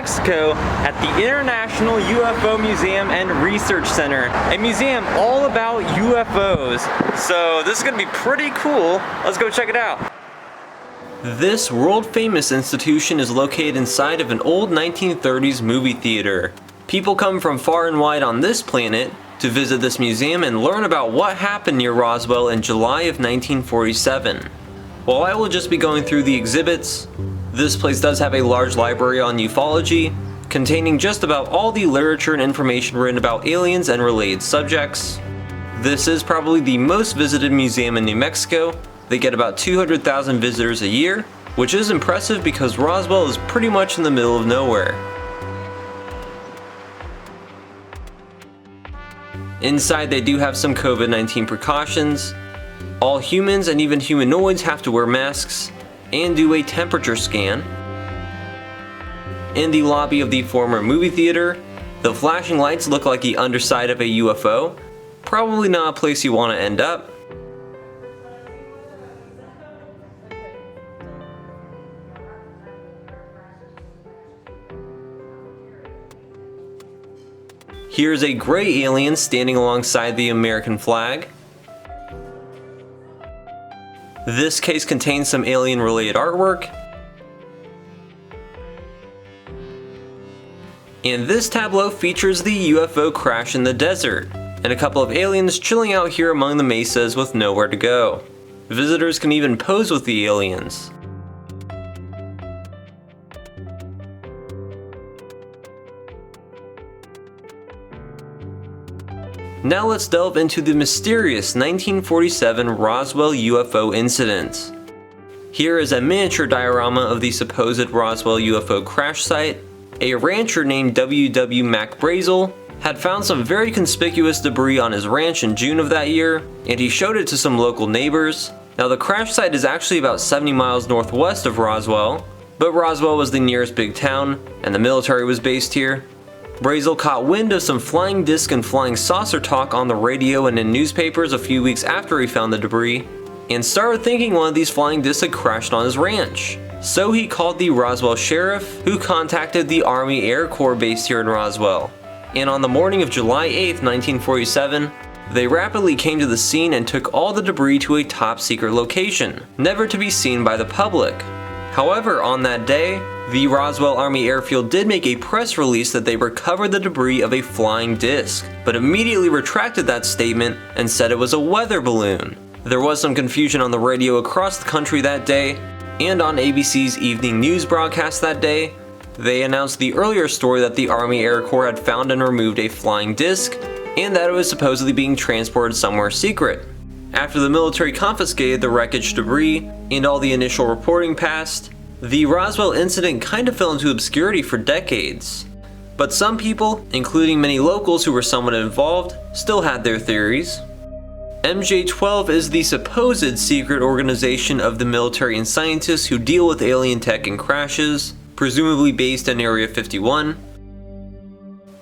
Mexico at the International UFO Museum and Research Center, a museum all about UFOs. So this is gonna be pretty cool. Let's go check it out. This world-famous institution is located inside of an old 1930s movie theater. People come from far and wide on this planet to visit this museum and learn about what happened near Roswell in July of 1947. While I will just be going through the exhibits, this place does have a large library on ufology, containing just about all the literature and information written about aliens and related subjects. This is probably the most visited museum in New Mexico. They get about 200,000 visitors a year, which is impressive because Roswell is pretty much in the middle of nowhere. Inside they do have some COVID-19 precautions. All humans and even humanoids have to wear masks and do a temperature scan. In the lobby of the former movie theater, the flashing lights look like the underside of a UFO. Probably not a place you want to end up. Here's a gray alien standing alongside the American flag. This case contains some alien-related artwork. And this tableau features the UFO crash in the desert, and a couple of aliens chilling out here among the mesas with nowhere to go. Visitors can even pose with the aliens. Now let's delve into the mysterious 1947 Roswell UFO Incident. Here is a miniature diorama of the supposed Roswell UFO crash site. A rancher named W.W. Mac Brazel had found some very conspicuous debris on his ranch in June of that year, and he showed it to some local neighbors. Now the crash site is actually about 70 miles northwest of Roswell, but Roswell was the nearest big town, and the military was based here. Brazel caught wind of some flying disc and flying saucer talk on the radio and in newspapers a few weeks after he found the debris, and started thinking one of these flying discs had crashed on his ranch. So he called the Roswell sheriff, who contacted the Army Air Corps based here in Roswell. And on the morning of July 8th, 1947, they rapidly came to the scene and took all the debris to a top secret location, never to be seen by the public. However, on that day, the Roswell Army Airfield did make a press release that they recovered the debris of a flying disc, but immediately retracted that statement and said it was a weather balloon. There was some confusion on the radio across the country that day, and on ABC's evening news broadcast that day, they announced the earlier story that the Army Air Corps had found and removed a flying disc, and that it was supposedly being transported somewhere secret. After the military confiscated the wreckage debris and all the initial reporting passed, the Roswell incident kind of fell into obscurity for decades. But some people, including many locals who were somewhat involved, still had their theories. MJ-12 is the supposed secret organization of the military and scientists who deal with alien tech and crashes, presumably based in Area 51.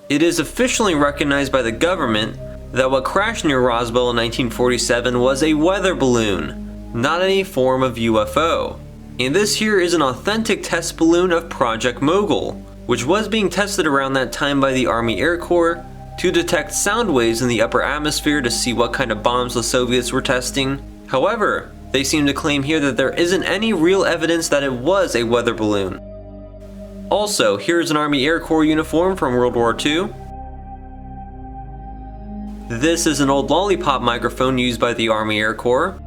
It is officially recognized by the government that what crashed near Roswell in 1947 was a weather balloon, not any form of UFO. And this here is an authentic test balloon of Project Mogul, which was being tested around that time by the Army Air Corps to detect sound waves in the upper atmosphere to see what kind of bombs the Soviets were testing. However, they seem to claim here that there isn't any real evidence that it was a weather balloon. Also, here's an Army Air Corps uniform from World War II. This is an old lollipop microphone used by the Army Air Corps.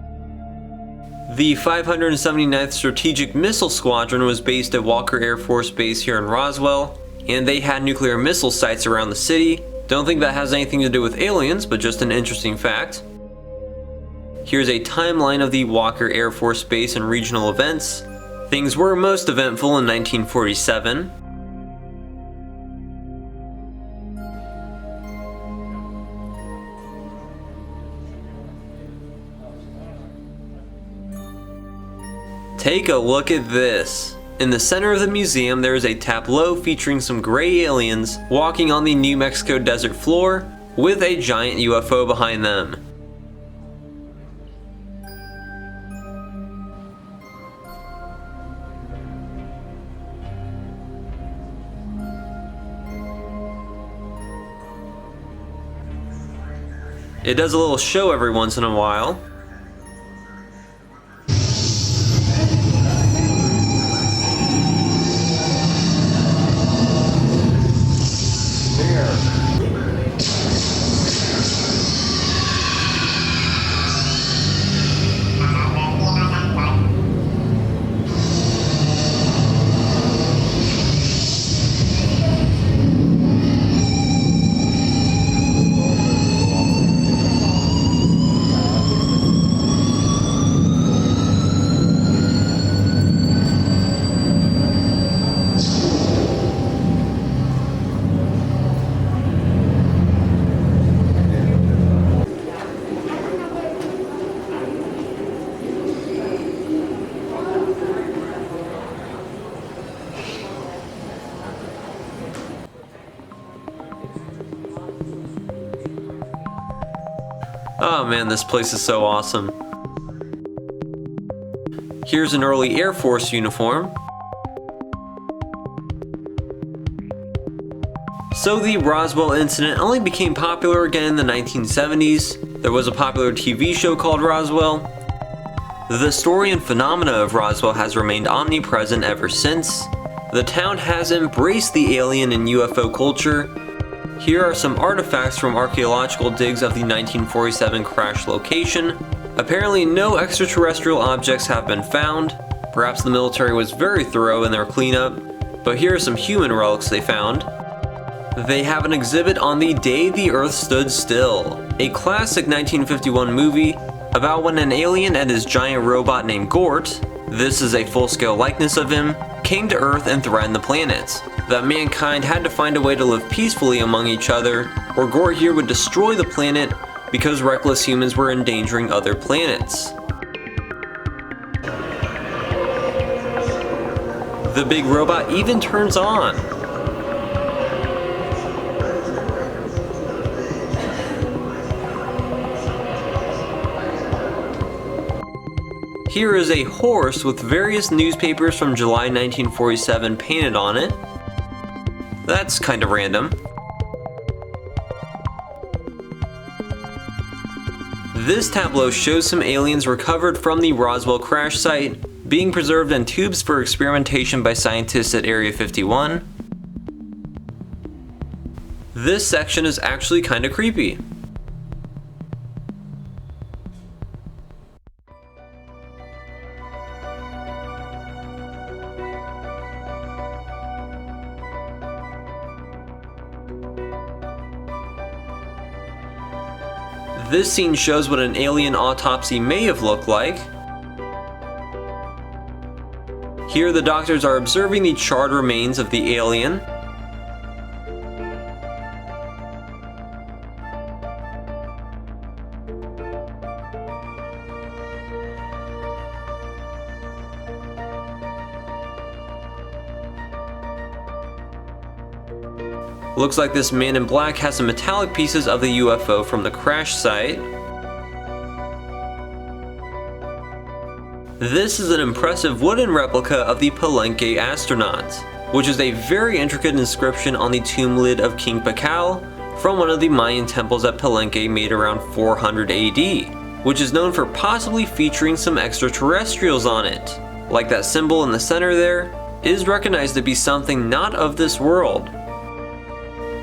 The 579th Strategic Missile Squadron was based at Walker Air Force Base here in Roswell, and they had nuclear missile sites around the city. Don't think that has anything to do with aliens, but just an interesting fact. Here's a timeline of the Walker Air Force Base and regional events. Things were most eventful in 1947. Take a look at this. In the center of the museum, there is a tableau featuring some gray aliens walking on the New Mexico desert floor with a giant UFO behind them. It does a little show every once in a while. Oh man, this place is so awesome. Here's an early Air Force uniform. So the Roswell incident only became popular again in the 1970s. There was a popular TV show called Roswell. The story and phenomena of Roswell has remained omnipresent ever since. The town has embraced the alien and UFO culture. Here are some artifacts from archaeological digs of the 1947 crash location. Apparently no extraterrestrial objects have been found. Perhaps the military was very thorough in their cleanup. But here are some human relics they found. They have an exhibit on the day the Earth stood still, a classic 1951 movie about when an alien and his giant robot named Gort, this is a full-scale likeness of him, came to Earth and threatened the planet. That mankind had to find a way to live peacefully among each other, or Gort here would destroy the planet because reckless humans were endangering other planets. The big robot even turns on. Here is a horse with various newspapers from July 1947 painted on it. That's kind of random. This tableau shows some aliens recovered from the Roswell crash site, being preserved in tubes for experimentation by scientists at Area 51. This section is actually kind of creepy. This scene shows what an alien autopsy may have looked like. Here the doctors are observing the charred remains of the alien. Looks like this man in black has some metallic pieces of the UFO from the crash site. This is an impressive wooden replica of the Palenque astronaut, which is a very intricate inscription on the tomb lid of King Pacal from one of the Mayan temples at Palenque made around 400 AD, which is known for possibly featuring some extraterrestrials on it. Like that symbol in the center there, is recognized to be something not of this world.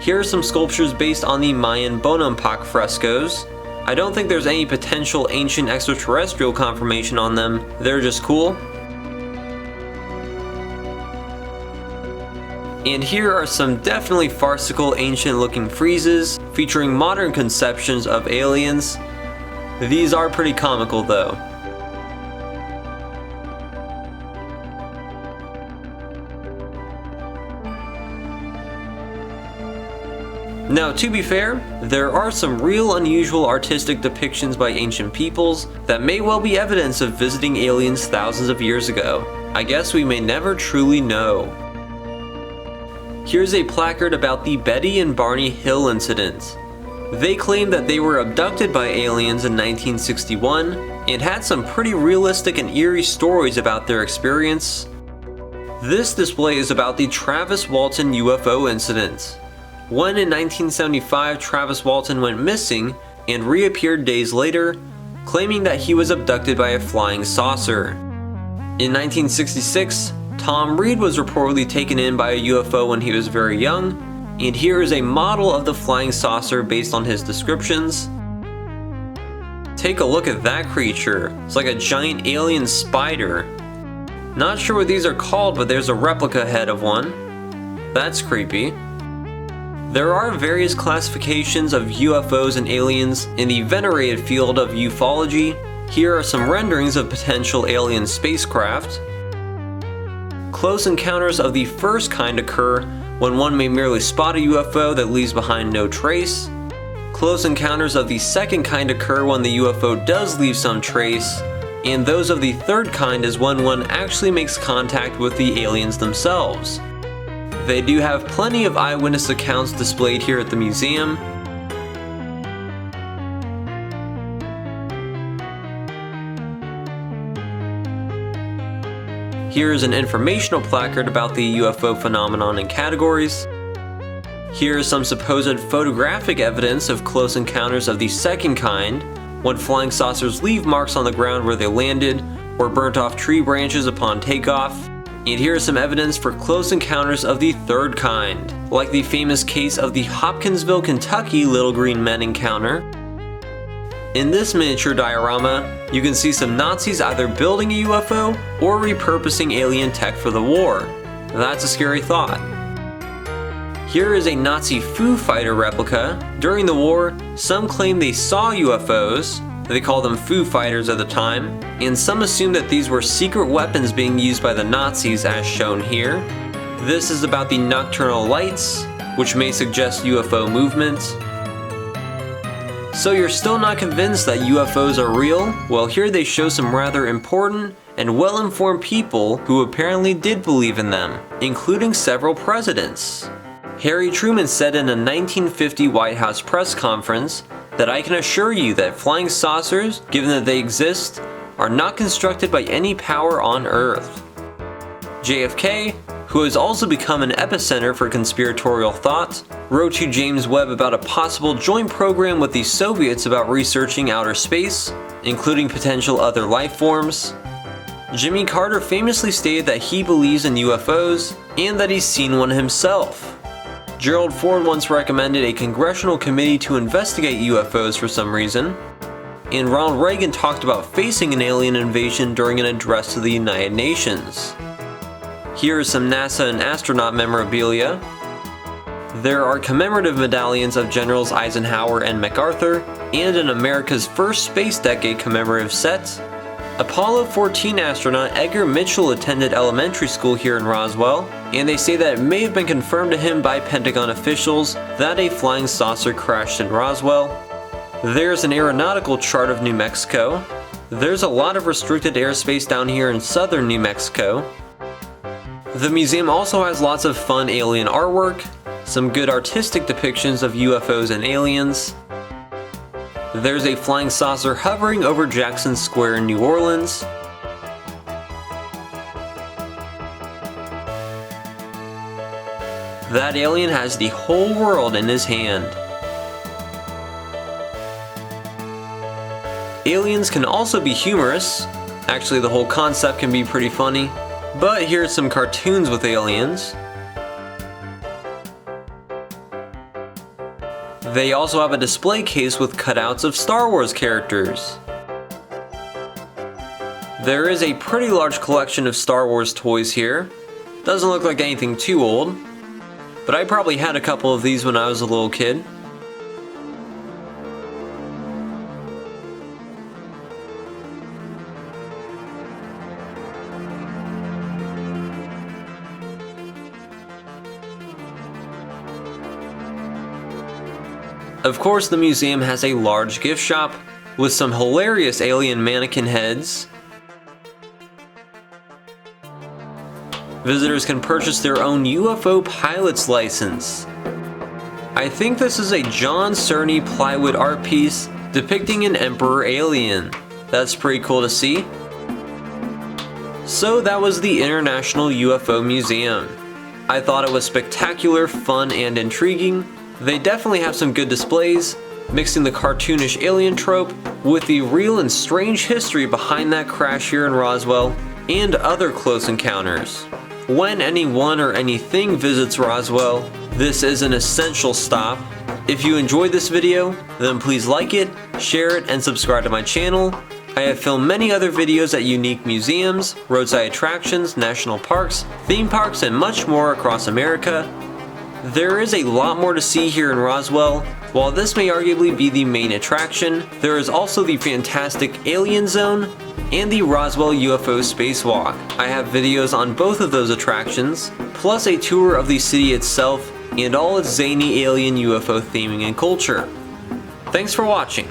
Here are some sculptures based on the Mayan Bonampak frescoes. I don't think there's any potential ancient extraterrestrial confirmation on them, they're just cool. And here are some definitely farcical ancient looking friezes featuring modern conceptions of aliens. These are pretty comical though. Now, to be fair, there are some real unusual artistic depictions by ancient peoples that may well be evidence of visiting aliens thousands of years ago. I guess we may never truly know. Here's a placard about the Betty and Barney Hill incident. They claim that they were abducted by aliens in 1961 and had some pretty realistic and eerie stories about their experience. This display is about the Travis Walton UFO incident. When in 1975 Travis Walton went missing, and reappeared days later, claiming that he was abducted by a flying saucer. In 1966, Tom Reed was reportedly taken in by a UFO when he was very young, and here is a model of the flying saucer based on his descriptions. Take a look at that creature. It's like a giant alien spider. Not sure what these are called, but there's a replica head of one. That's creepy. There are various classifications of UFOs and aliens in the venerated field of ufology. Here are some renderings of potential alien spacecraft. Close encounters of the first kind occur when one may merely spot a UFO that leaves behind no trace. Close encounters of the second kind occur when the UFO does leave some trace, and those of the third kind is when one actually makes contact with the aliens themselves. They do have plenty of eyewitness accounts displayed here at the museum. Here is an informational placard about the UFO phenomenon and categories. Here is some supposed photographic evidence of close encounters of the second kind, when flying saucers leave marks on the ground where they landed, or burnt off tree branches upon takeoff. And here is some evidence for close encounters of the third kind, like the famous case of the Hopkinsville, Kentucky Little Green Men encounter. In this miniature diorama, you can see some Nazis either building a UFO or repurposing alien tech for the war. That's a scary thought. Here is a Nazi Foo Fighter replica. During the war, some claim they saw UFOs. They called them Foo Fighters at the time, and some assume that these were secret weapons being used by the Nazis as shown here. This is about the nocturnal lights, which may suggest UFO movement. So you're still not convinced that UFOs are real? Well, here they show some rather important and well-informed people who apparently did believe in them, including several presidents. Harry Truman said in a 1950 White House press conference that I can assure you that flying saucers, given that they exist, are not constructed by any power on Earth. JFK, who has also become an epicenter for conspiratorial thought, wrote to James Webb about a possible joint program with the Soviets about researching outer space, including potential other life forms. Jimmy Carter famously stated that he believes in UFOs and that he's seen one himself. Gerald Ford once recommended a congressional committee to investigate UFOs for some reason, and Ronald Reagan talked about facing an alien invasion during an address to the United Nations. Here is some NASA and astronaut memorabilia. There are commemorative medallions of Generals Eisenhower and MacArthur, and an America's First Space Decade commemorative set. Apollo 14 astronaut Edgar Mitchell attended elementary school here in Roswell, and they say that it may have been confirmed to him by Pentagon officials that a flying saucer crashed in Roswell. There's an aeronautical chart of New Mexico. There's a lot of restricted airspace down here in southern New Mexico. The museum also has lots of fun alien artwork, some good artistic depictions of UFOs and aliens. There's a flying saucer hovering over Jackson Square in New Orleans. That alien has the whole world in his hand. Aliens can also be humorous. Actually, the whole concept can be pretty funny. But here's some cartoons with aliens. They also have a display case with cutouts of Star Wars characters. There is a pretty large collection of Star Wars toys here. Doesn't look like anything too old, but I probably had a couple of these when I was a little kid. Of course, the museum has a large gift shop with some hilarious alien mannequin heads. Visitors can purchase their own UFO pilot's license. I think this is a John Cerny plywood art piece depicting an Emperor alien. That's pretty cool to see. So that was the International UFO Museum. I thought it was spectacular, fun, and intriguing. They definitely have some good displays, mixing the cartoonish alien trope with the real and strange history behind that crash here in Roswell and other close encounters. When anyone or anything visits Roswell, this is an essential stop. If you enjoyed this video, then please like it, share it, and subscribe to my channel. I have filmed many other videos at unique museums, roadside attractions, national parks, theme parks, and much more across America. There is a lot more to see here in Roswell. While this may arguably be the main attraction, there is also the fantastic Alien Zone and the Roswell UFO Spacewalk. I have videos on both of those attractions, plus a tour of the city itself and all its zany alien UFO theming and culture. Thanks for watching.